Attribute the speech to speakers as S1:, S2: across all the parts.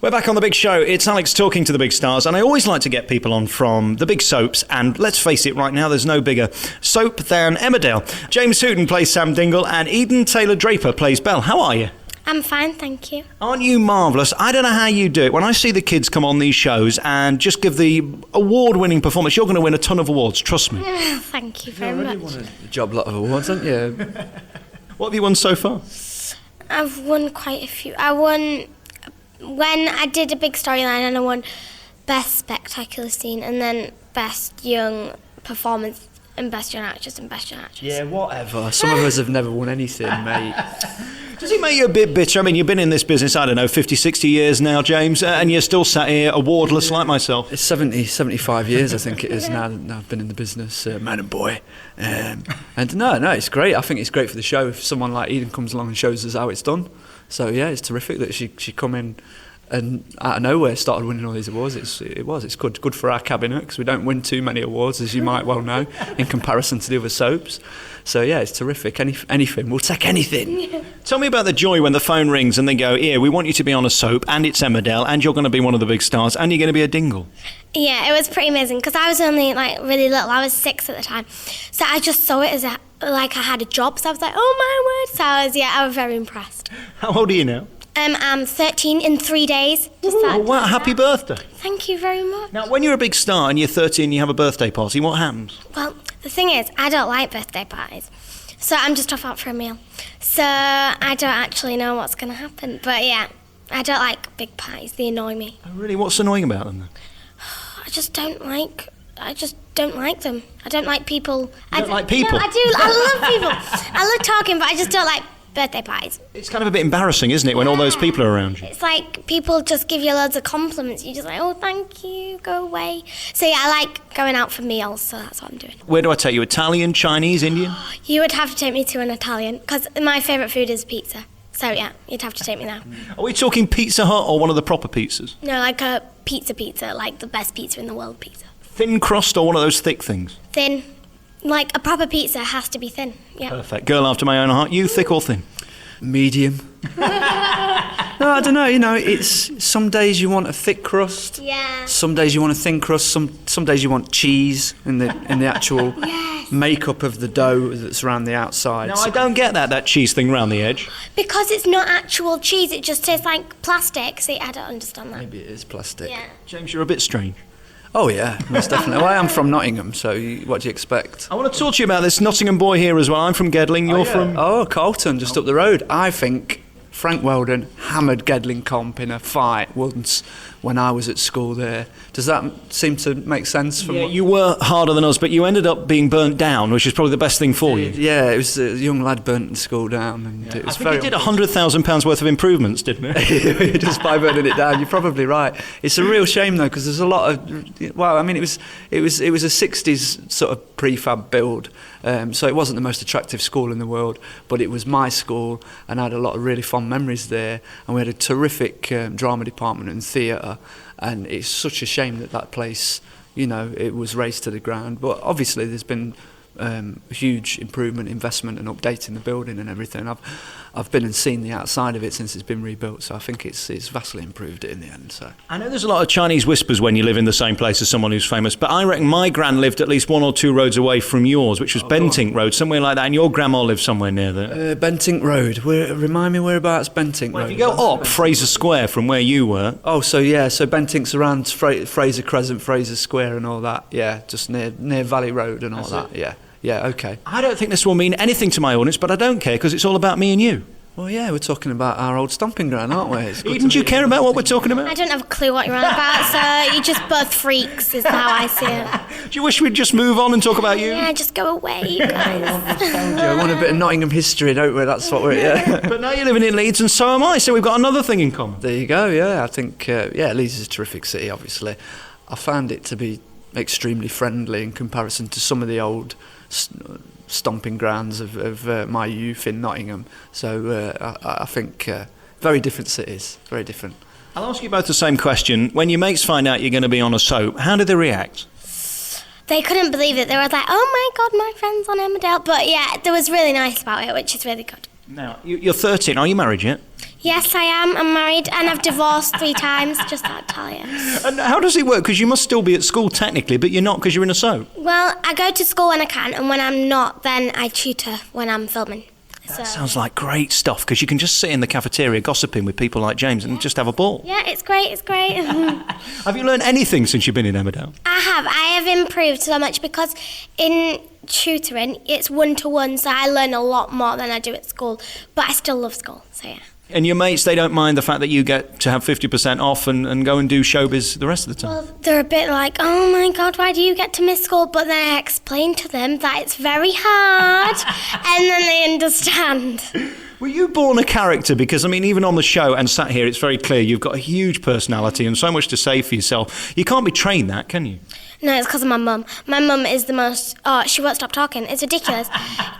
S1: We're back on The Big Show. It's Alex talking to the big stars, and I always like to get people on from the big soaps, and let's face it, right now there's no bigger soap than Emmerdale. James Hooton plays Sam Dingle, and Eden Taylor-Draper plays Belle. How are you?
S2: I'm fine, thank you.
S1: Aren't you marvellous? I don't know how you do it. When I see the kids come on these shows and just give the award-winning performance, you're going to win a ton of awards, trust me.
S2: Thank you very much.
S3: Won a job lot of awards, haven't you?
S1: What have you won so far?
S2: I've won quite a few. I won when I did a big storyline, and I won Best Spectacular Scene, and then Best Young Performance, and Best Young Actress, and Best Young Actress.
S3: Yeah, whatever. Some of us have never won anything, mate.
S1: Does it make you a bit bitter? I mean, you've been in this business, I don't know, 50, 60 years now, James, and you're still sat here awardless like myself.
S3: It's 75 years, I think it is now I've been in the business, man and boy. And no, it's great. I think it's great for the show if someone like Eden comes along and shows us how it's done. So yeah, it's terrific that she come in and out of nowhere started winning all these awards. It's good for our cabinet, because we don't win too many awards, as you might well know, in comparison to the other soaps. So yeah, it's terrific. Anything, we'll take anything.
S1: Tell me about the joy when the phone rings and they go, here, we want you to be on a soap, and it's Emmerdale, and you're going to be one of the big stars, and you're going to be a Dingle.
S2: Yeah, it was pretty amazing, because I was only really little. I was 6 at the time, so I just saw it as I had a job. So I was like, oh my word! So I was very impressed.
S1: How old are you now?
S2: I'm 13 in 3 days.
S1: Oh, wow, happy birthday.
S2: Thank you very much.
S1: Now, when you're a big star and you're 13 and you have a birthday party, what happens?
S2: Well, the thing is, I don't like birthday parties, so I'm just off out for a meal. So I don't actually know what's going to happen. But yeah, I don't like big parties. They annoy me.
S1: Oh, really? What's annoying about them then?
S2: I just don't like them. I don't like people.
S1: You don't like people?
S2: No, I do. I love people. I love talking, but I just don't like birthday parties.
S1: It's kind of a bit embarrassing, isn't it, when all those people are around you?
S2: It's like people just give you loads of compliments. You're just like, oh, thank you, go away. So yeah, I like going out for meals, so that's what I'm doing.
S1: Where do I take you? Italian, Chinese, Indian?
S2: You would have to take me to an Italian, because my favourite food is pizza. So yeah, you'd have to take me there.
S1: Are we talking Pizza Hut or one of the proper pizzas?
S2: No, like a pizza, like the best pizza in the world pizza.
S1: Thin crust or one of those thick things?
S2: Thin. Like a proper pizza has to be thin, yeah.
S1: Perfect. Girl after my own heart. You thick or thin?
S3: Medium. No, I don't know. It's some days you want a thick crust.
S2: Yeah.
S3: Some days you want a thin crust. Some days you want cheese in the actual
S2: Yes.
S3: makeup of the dough that's around the outside.
S1: No, I don't get that cheese thing round the edge.
S2: Because it's not actual cheese, it just tastes like plastic. See, I don't understand that.
S3: Maybe it is plastic.
S2: Yeah.
S1: James, you're a bit strange.
S3: Oh yeah, most definitely. Well, I am from Nottingham, so what do you expect?
S1: I want to talk to you about this Nottingham boy here as well. I'm from Gedling, you're from...
S3: Oh, Carlton, just up the road. I think Frank Weldon hammered Gedling Comp in a fight once when I was at school there. Does that seem to make sense?
S1: Yeah, you were harder than us, but you ended up being burnt down, which is probably the best thing for you.
S3: Yeah, it was a young lad burnt the school down. And it was
S1: I think you did £100,000 worth of improvements, didn't it?
S3: just by burning it down. You're probably right. It's a real shame though, because there's a lot of. Well, I mean, it was a '60s sort of prefab build, so it wasn't the most attractive school in the world, but it was my school, and I had a lot of really fond memories there. And we had a terrific drama department and theatre, and it's such a shame that place, it was razed to the ground. But obviously, there's been huge improvement, investment, and updating the building and everything. I've been and seen the outside of it since it's been rebuilt, so I think it's vastly improved it in the end. So
S1: I know there's a lot of Chinese whispers when you live in the same place as someone who's famous, but I reckon my gran lived at least 1 or 2 roads away from yours, which was Bentink Road, somewhere like that, and your grandma lived somewhere near there.
S3: Bentink Road. Remind me whereabouts Bentink Road.
S1: If you go up Fraser Square from where you were...
S3: Oh, so Bentink's around Fraser Crescent, Fraser Square and all that, yeah, just near Valley Road and all that, yeah. Yeah, okay.
S1: I don't think this will mean anything to my audience, but I don't care, because it's all about me and you.
S3: Well, yeah, we're talking about our old stomping ground, aren't we?
S1: Eden, do you care about what we're talking about?
S2: I don't have a clue what you're on about, so you're just both freaks, is how I see it.
S1: Do you wish we'd just move on and talk about you?
S2: Yeah, just go away, you guys.
S3: I want a bit of Nottingham history, don't we? That's what we're... Yeah.
S1: But now you're living in Leeds, and so am I, so we've got another thing in common.
S3: There you go, yeah. I think, Leeds is a terrific city, obviously. I found it to be extremely friendly in comparison to some of the old stomping grounds of my youth in Nottingham. So I think very different cities, very different.
S1: I'll ask you both the same question. When your mates find out you're going to be on a soap, how did they react?
S2: They couldn't believe it. They were like, oh my God, my friend's on Emmerdale. But yeah, they was really nice about it, which is really good.
S1: Now, you're 13. Are you married yet?
S2: Yes, I am. I'm married and I've divorced 3 times, just that tell you.
S1: And how does it work? Because you must still be at school technically, but you're not because you're in a soap.
S2: Well, I go to school when I can, and when I'm not, then I tutor when I'm filming.
S1: That sounds like great stuff, because you can just sit in the cafeteria gossiping with people like James and just have a ball.
S2: Yeah, it's great, it's great.
S1: Have you learned anything since you've been in Emmerdale?
S2: I have improved so much because in tutoring, it's one-to-one, so I learn a lot more than I do at school, but I still love school, so yeah.
S1: And your mates, they don't mind the fact that you get to have 50% off and go and do showbiz the rest of the time?
S2: Well, they're a bit like, oh my God, why do you get to miss school? But then I explain to them that it's very hard, and then they understand.
S1: Were you born a character? Because, I mean, even on the show and sat here, it's very clear you've got a huge personality and so much to say for yourself. You can't be trained that, can you?
S2: No, it's because of my mum. My mum is the most... Oh, she won't stop talking. It's ridiculous.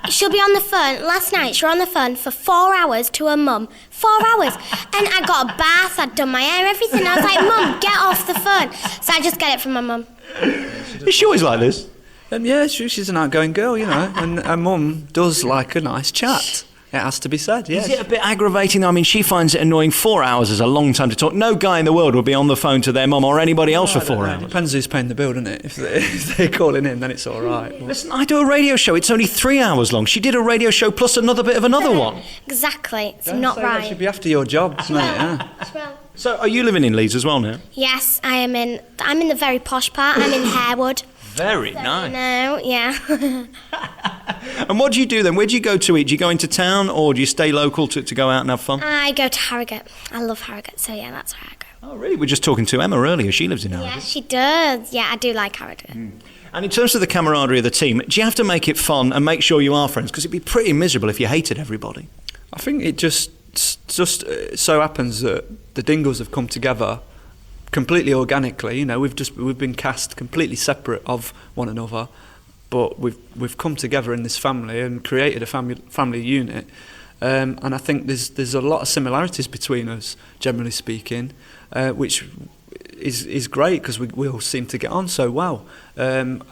S2: She'll be on the phone. Last night, she was on the phone for 4 hours to her mum. 4 hours. And I got a bath, I'd done my hair, everything. I was like, Mum, get off the phone. So I just get it from my mum.
S1: Is she always like this?
S3: Yeah, she's an outgoing girl, you know, and her mum does like a nice chat. It has to be said, yes.
S1: Is it a bit aggravating? I mean, she finds it annoying. 4 hours is a long time to talk. No guy in the world would be on the phone to their mum or anybody else for 4 hours.
S3: Depends who's paying the bill, doesn't it? If they're calling in, then it's all right.
S1: Listen, I do a radio show. It's only 3 hours long. She did a radio show plus another bit of another one.
S2: Exactly. It's
S3: Don't
S2: not
S3: say
S2: right.
S3: That should be after your job, mate. Yeah.
S1: So, are you living in Leeds as well now?
S2: Yes, I'm in the very posh part. I'm in Harewood.
S1: Very nice.
S2: No, yeah.
S1: And what do you do then? Where do you go to eat? Do you go into town or do you stay local to go out and have fun?
S2: I go to Harrogate. I love Harrogate, so yeah, that's where I go.
S1: Oh, really? We were just talking to Emma earlier. She lives in Harrogate.
S2: Yeah, she does. Yeah, I do like Harrogate.
S1: And in terms of the camaraderie of the team, do you have to make it fun and make sure you are friends? Because it'd be pretty miserable if you hated everybody.
S3: I think it just so happens that the Dingles have come together completely organically. You know, we've been cast completely separate of one another, but we've come together in this family and created a family unit. And I think there's a lot of similarities between us, generally speaking, which is great because we all seem to get on so well. And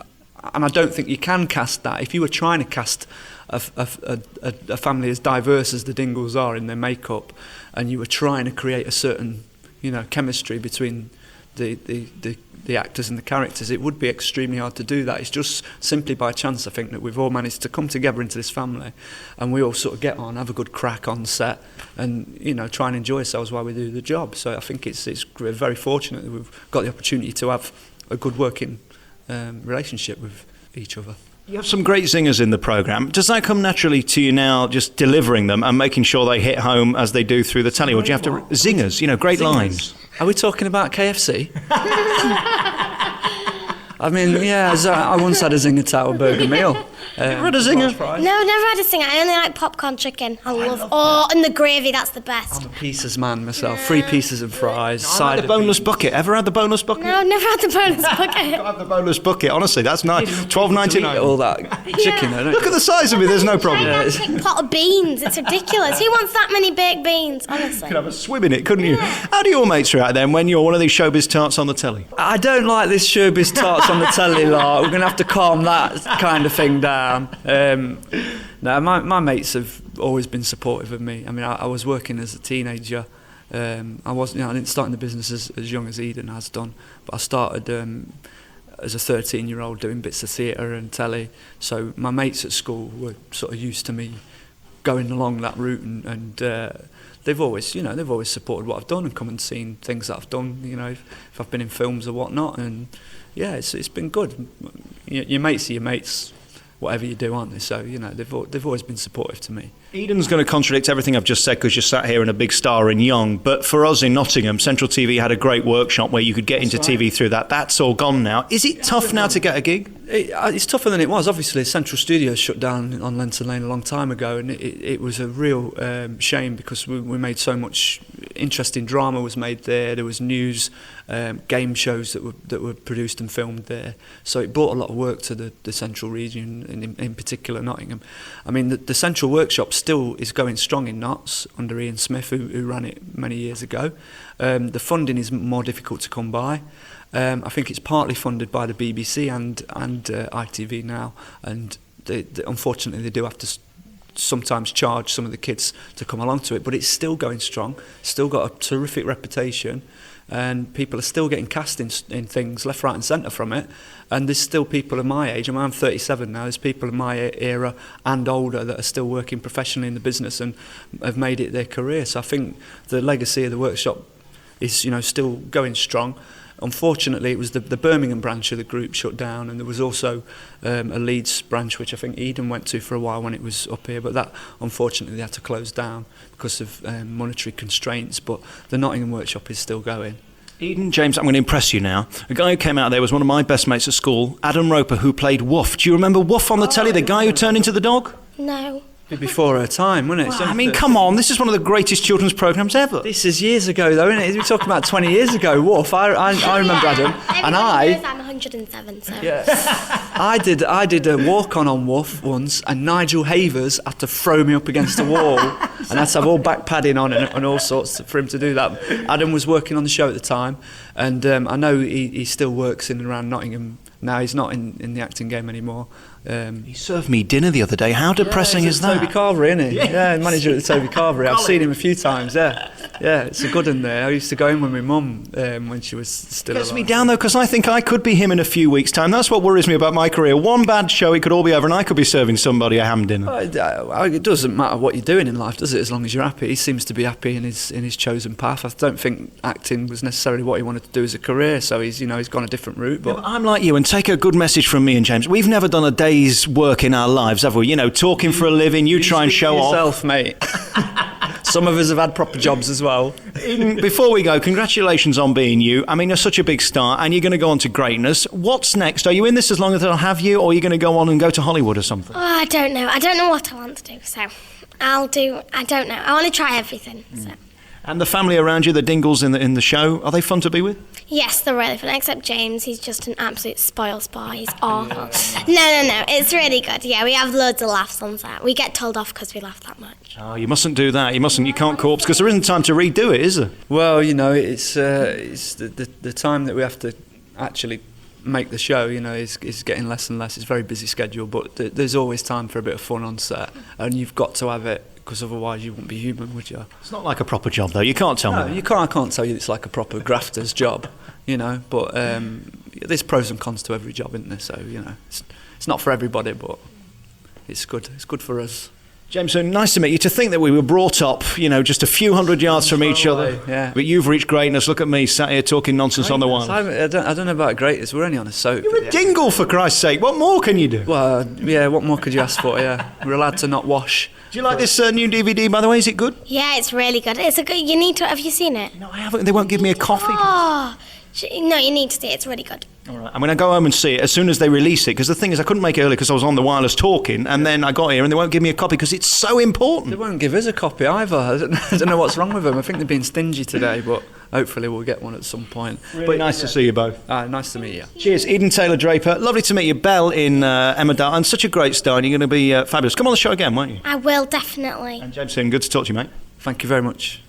S3: I don't think you can cast that. If you were trying to cast a family as diverse as the Dingles are in their makeup, and you were trying to create a certain, you know, chemistry between the actors and the characters, it would be extremely hard to do that. It's just simply by chance, I think, that we've all managed to come together into this family, and we all sort of get on, have a good crack on set, and, you know, try and enjoy ourselves while we do the job. So I think we're very fortunate that we've got the opportunity to have a good working relationship with each other.
S1: You have some great singers in the programme. Does that come naturally to you now, just delivering them and making sure they hit home as they do through the telly? Or do you have to... Zingers, you know, great lines.
S3: Are we talking about KFC? I mean, yeah, I once had a Zinger Tower burger meal.
S1: Never had a Zinger?
S2: No, never had a Zinger. I only like popcorn chicken. I love... Oh, and the gravy, that's the best.
S3: I'm a pieces man myself. 3 pieces of fries.
S1: I like the boneless bucket. Ever had the boneless bucket?
S2: No, never had the bonus bucket.
S1: I have the boneless bucket. Honestly, that's nice. $12.99.
S3: All that chicken, I don't
S1: Look at the size of it. There's no problem.
S2: Gigantic pot of beans. It's ridiculous. Who wants that many baked beans, honestly?
S1: You could have a swim in it, couldn't you? How do your mates react then when you're one of these showbiz tarts on the telly?
S3: I don't like this showbiz tarts on the telly lot. We're going to have to calm that kind of thing down. No, my mates have always been supportive of me. I mean, I was working as a teenager. I didn't start in the business as young as Eden has done, but I started as a 13-year-old doing bits of theatre and telly. So my mates at school were sort of used to me going along that route, and they've always supported what I've done and come and seen things that I've done. You know, if I've been in films or whatnot, and yeah, it's been good. Your mates are your mates, whatever you do, aren't they? So, you know, they've always been supportive to me.
S1: Eden's going to contradict everything I've just said because you're sat here in a big star in Young, but for us in Nottingham, Central TV had a great workshop where you could get into TV through that. That's all gone now. Is it tough now to get a gig?
S3: It's tougher than it was. Obviously, Central Studios shut down on Lenton Lane a long time ago, and it was a real shame because we made so much interesting drama was made there. There was news, game shows that were produced and filmed there. So it brought a lot of work to the Central region, and in particular Nottingham. I mean, the Central Workshop still is going strong in Notts under Ian Smith, who ran it many years ago. The funding is more difficult to come by. I think it's partly funded by the BBC and ITV now, and unfortunately they do have to sometimes charge some of the kids to come along to it, but it's still going strong, still got a terrific reputation, and people are still getting cast in things left, right and centre from it. And there's still people of my age, I'm 37 now, there's people of my era and older that are still working professionally in the business and have made it their career. So I think the legacy of the workshop is, you know, still going strong. Unfortunately, it was the Birmingham branch of the group shut down, and there was also a Leeds branch, which I think Eden went to for a while when it was up here, but that, unfortunately, they had to close down because of monetary constraints, but the Nottingham workshop is still going.
S1: Eden, James, I'm going to impress you now. A guy who came out there was one of my best mates at school, Adam Roper, who played Woof. Do you remember Woof on the telly, the guy who turned into the dog?
S2: No.
S3: Before her time, wasn't it?
S1: Well, I mean, come on, this is one of the greatest children's programmes ever.
S3: This is years ago, though, isn't it? We're talking about 20 years ago. Woof, I remember Adam, and
S2: Everybody knows I'm 107, so...
S3: Yeah. I did a walk-on on Woof once, and Nigel Havers had to throw me up against the wall, and I had to have all back padding on and all sorts for him to do that. Adam was working on the show at the time, and I know he still works in and around Nottingham now. He's not in the acting game anymore.
S1: He served me dinner the other day. How depressing is that?
S3: Toby Carvery, isn't he? Yeah, manager at the Toby Carvery. I've seen him a few times, yeah, it's a good one there. I used to go in with my mum when she was still alive.
S1: Gets me down, though, because I think I could be him in a few weeks' time. That's what worries me about my career. One bad show, it could all be over, and I could be serving somebody a ham dinner.
S3: It doesn't matter what you're doing in life, does it, as long as you're happy? He seems to be happy in his chosen path. I don't think acting was necessarily what he wanted to do as a career, so he's gone a different route. But
S1: I'm like you, and take a good message from me and James. We've never done a day's work in our lives, have we? You know, talking for a living, you try and show
S3: yourself, mate. Some of us have had proper jobs as well.
S1: Eden, before we go, congratulations on being you. I mean, you're such a big star, and you're going to go on to greatness. What's next? Are you in this as long as they'll have you, or are you going to go on and go to Hollywood or something?
S2: Oh, I don't know. I don't know what I want to do, so I don't know. I want to try everything, so...
S1: And the family around you, the Dingles in the show, are they fun to be with?
S2: Yes, they're really fun, except James. He's just an absolute spoil sport. He's awful. No. It's really good. Yeah, we have loads of laughs on set. We get told off because we laugh that much.
S1: Oh, you mustn't do that. You mustn't. You can't corpse, because there isn't time to redo it, is there?
S3: Well, you know, it's the time that we have to actually make the show, you know, is getting less and less. It's a very busy schedule, but there's always time for a bit of fun on set, and you've got to have it, because otherwise you wouldn't be human, would you?
S1: It's not like a proper job, though. You can't tell me that.
S3: You can't. I can't tell you it's like a proper grafter's job, you know. But there's pros and cons to every job, isn't there? So, you know, it's not for everybody, but it's good. It's good for us.
S1: James, so nice to meet you. To think that we were brought up, you know, just a few hundred yards from each other.
S3: Yeah.
S1: But you've reached greatness. Look at me, sat here talking nonsense on the wireless.
S3: I don't know about greatness. We're only on a soap.
S1: You're a dingle, for Christ's sake. What more can you do?
S3: Well, yeah, what more could you ask for, yeah. We're allowed to not wash.
S1: Do you like this new DVD, by the way? Is it good?
S2: Yeah, it's really good. It's a good. You need to. Have you seen it?
S1: No, I haven't. They won't give me a coffee.
S2: Oh, no, you need to see it. It's really good.
S1: All right. I'm going to go home and see it as soon as they release it, because the thing is, I couldn't make it early because I was on the wireless talking, and then I got here and they won't give me a copy because it's so important.
S3: They won't give us a copy either. I don't know what's wrong with them. I think they've been stingy today, but hopefully we'll get one at some point.
S1: Really nice to see you both.
S3: Nice to meet you.
S1: Cheers. Eden Taylor Draper. Lovely to meet you. Belle in Emmerdale, and such a great star, and you're going to be fabulous. Come on the show again, won't you?
S2: I will, definitely.
S1: And James, good to talk to you, mate.
S3: Thank you very much.